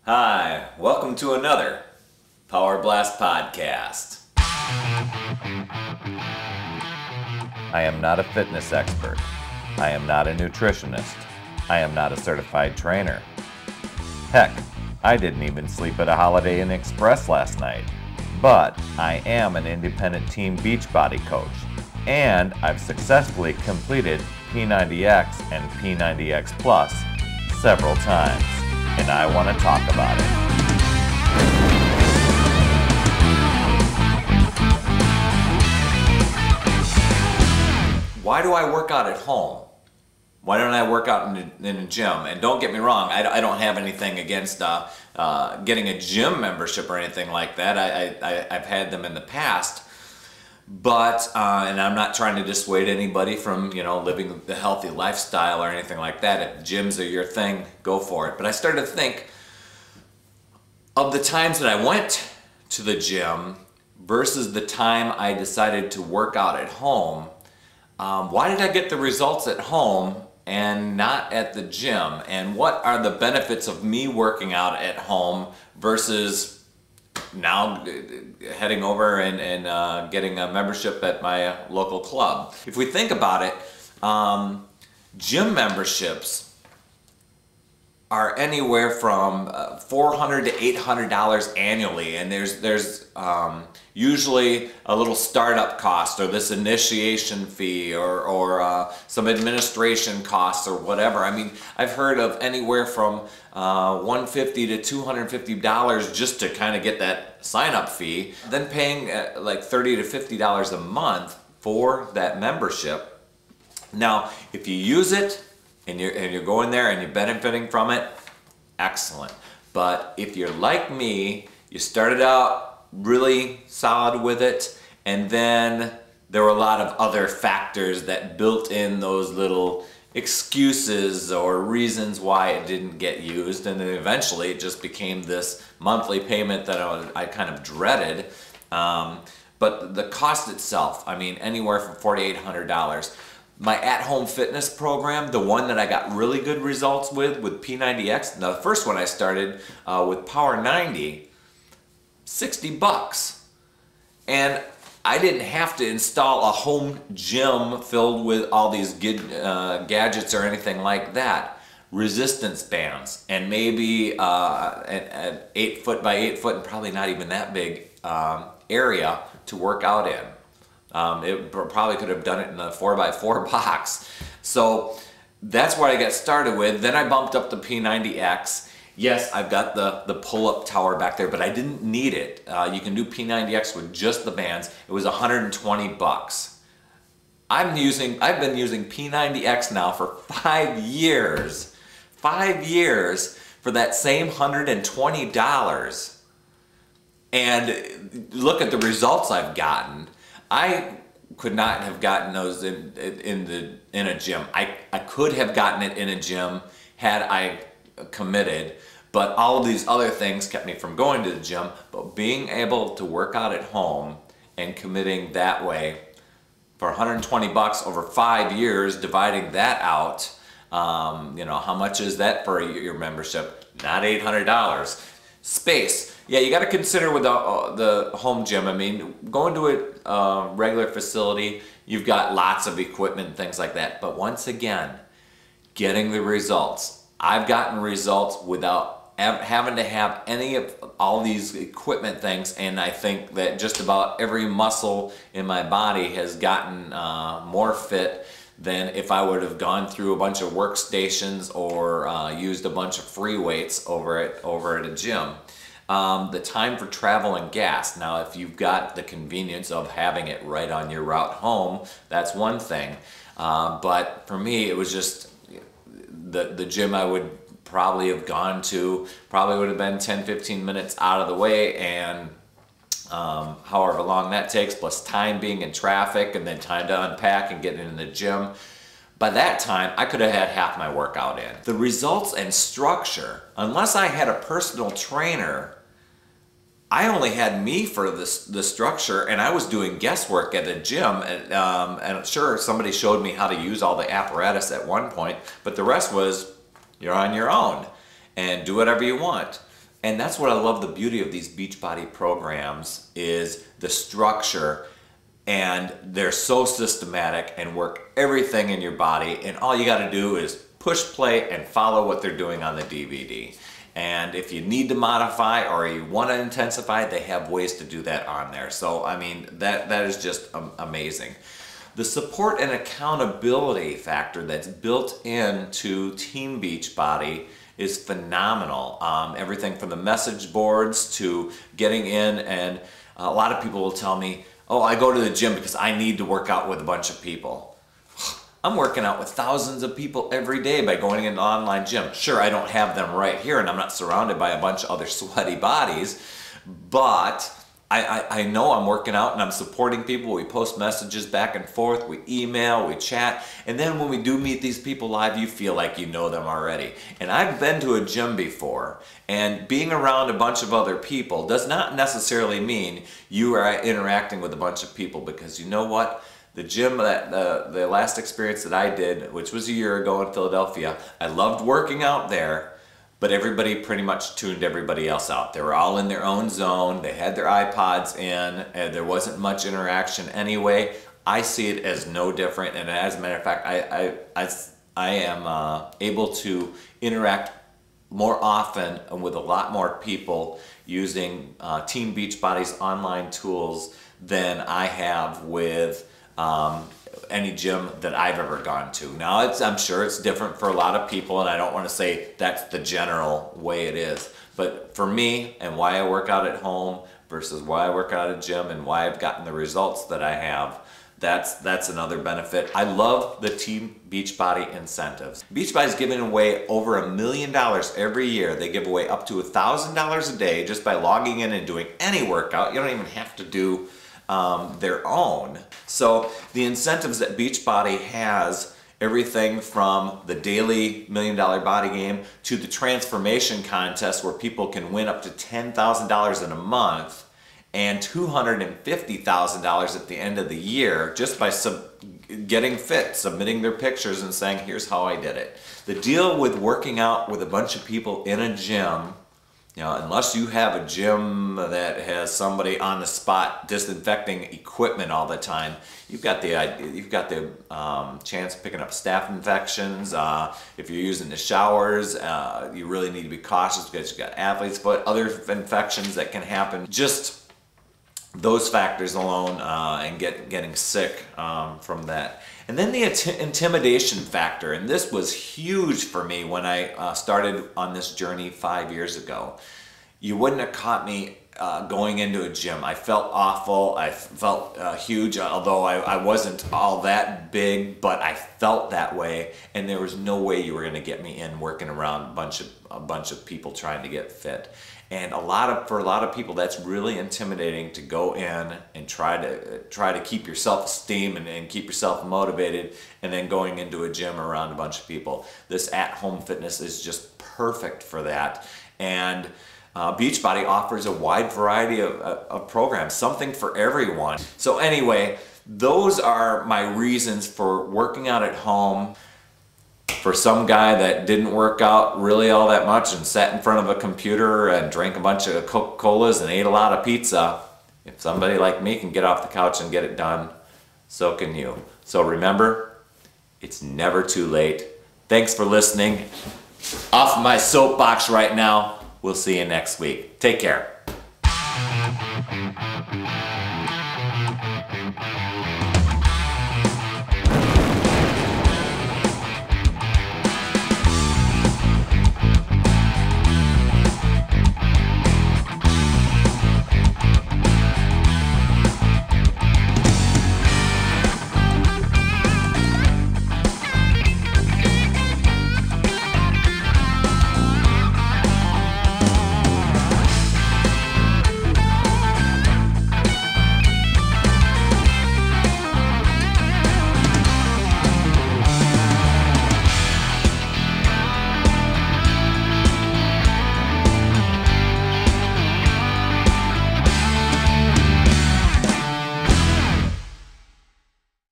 Hi, welcome to another Power Blast podcast. I am not a fitness expert. I am not a nutritionist. I am not a certified trainer. Heck, I didn't even sleep at a Holiday Inn Express last night. But I am an independent team Beachbody coach, and I've successfully completed P90X and P90X Plus several times, and I want to talk about it. Why do I work out at home? Why don't I work out in a gym? And don't get me wrong, I don't have anything against getting a gym membership or anything like that. I've had them in the past, but and I'm not trying to dissuade anybody from living the healthy lifestyle or anything like that. If gyms are your thing, go for it. But I started to think of the times that I went to the gym versus the time I decided to work out at home. Why did I get the results at home and not at the gym? And what are the benefits of me working out at home versus now heading over and getting a membership at my local club? If we think about it, gym memberships are anywhere from $400 to $800 annually, and there's usually a little startup cost or this initiation fee or some administration costs or whatever. I mean, I've heard of anywhere from $150 to $250 just to kind of get that sign-up fee, then paying like $30 to $50 a month for that membership. Now, if you use it and you're going there and you're benefiting from it, excellent. But if you're like me, you started out really solid with it, and then there were a lot of other factors that built in those little excuses or reasons why it didn't get used, and then eventually it just became this monthly payment that I kind of dreaded. But the cost itself, I mean, anywhere from $4,800. My at-home fitness program, the one that I got really good results with P90X, the first one I started with Power 90, $60. And I didn't have to install a home gym filled with all these gadgets or anything like that. Resistance bands and maybe an 8 foot by 8 foot and probably not even that big area to work out in. It probably could have done it in a 4x4 box. So that's what I got started with. Then I bumped up the P90X. Yes, I've got the pull-up tower back there, but I didn't need it. You can do P90X with just the bands. It was $120. I've been using P90X now for 5 years. 5 years for that same $120. And look at the results I've gotten. I could not have gotten those in a gym. I could have gotten it in a gym had I committed, but all of these other things kept me from going to the gym. But being able to work out at home and committing that way for $120 over 5 years, dividing that out, how much is that for your membership? Not $800. Space. Yeah, you got to consider with the home gym. I mean, going to a regular facility, you've got lots of equipment and things like that. But once again, getting the results. I've gotten results without having to have any of all these equipment things, and I think that just about every muscle in my body has gotten more fit than if I would have gone through a bunch of workstations or used a bunch of free weights over at a gym. The time for travel and gas. Now, if you've got the convenience of having it right on your route home, that's one thing. But for me, it was just the gym I would probably have gone to probably would have been 10-15 minutes out of the way, and however long that takes, plus time being in traffic and then time to unpack and get in the gym. By that time, I could have had half my workout in. The results and structure, unless I had a personal trainer, I only had me for the structure, and I was doing guesswork at a gym, and sure, somebody showed me how to use all the apparatus at one point, but the rest was you're on your own and do whatever you want. And that's what I love, the beauty of these Beachbody programs is the structure, and they're so systematic and work everything in your body, and all you got to do is push play and follow what they're doing on the DVD. And if you need to modify or you want to intensify, they have ways to do that on there. So I mean, that is just amazing. The support and accountability factor that's built into Team Beachbody is phenomenal. Everything from the message boards to getting in, and a lot of people will tell me, oh, I go to the gym because I need to work out with a bunch of people. I'm working out with thousands of people every day by going into an online gym. Sure, I don't have them right here and I'm not surrounded by a bunch of other sweaty bodies, but I know I'm working out and I'm supporting people. We post messages back and forth, we email, we chat, and then when we do meet these people live, you feel like you know them already. And I've been to a gym before, and being around a bunch of other people does not necessarily mean you are interacting with a bunch of people, because you know what? The gym, the last experience that I did, which was a year ago in Philadelphia, I loved working out there, but everybody pretty much tuned everybody else out. They were all in their own zone, they had their iPods in, and there wasn't much interaction anyway. I see it as no different, and as a matter of fact, I am able to interact more often and with a lot more people using Team Beachbody's online tools than I have with any gym that I've ever gone to. Now, I'm sure it's different for a lot of people, and I don't want to say that's the general way it is. But for me, and why I work out at home versus why I work out at a gym and why I've gotten the results that I have, that's another benefit. I love the Team Beachbody incentives. Beachbody is giving away over $1 million every year. They give away up to $1,000 a day just by logging in and doing any workout. You don't even have to do their own. So the incentives that Beachbody has, everything from the daily $1 Million Body Game to the transformation contest where people can win up to $10,000 in a month and $250,000 at the end of the year just by getting fit, submitting their pictures and saying, here's how I did it. The deal with working out with a bunch of people in a gym, you know, unless you have a gym that has somebody on the spot disinfecting equipment all the time, you've got the chance of picking up staph infections. If you're using the showers, you really need to be cautious because you've got athlete's foot, other infections that can happen. Just those factors alone, and getting sick from that. And then the intimidation factor, and this was huge for me when I started on this journey 5 years ago. You wouldn't have caught me going into a gym. I felt awful, I felt huge, although I wasn't all that big, but I felt that way, and there was no way you were going to get me in working around a bunch of people trying to get fit. And for a lot of people, that's really intimidating to go in and try to keep your self-esteem and keep yourself motivated, and then going into a gym around a bunch of people. This at-home fitness is just perfect for that. And Beachbody offers a wide variety of programs, something for everyone. So anyway, those are my reasons for working out at home. For some guy that didn't work out really all that much and sat in front of a computer and drank a bunch of Coca-Colas and ate a lot of pizza, if somebody like me can get off the couch and get it done, so can you. So remember, it's never too late. Thanks for listening. Off my soapbox right now. We'll see you next week. Take care.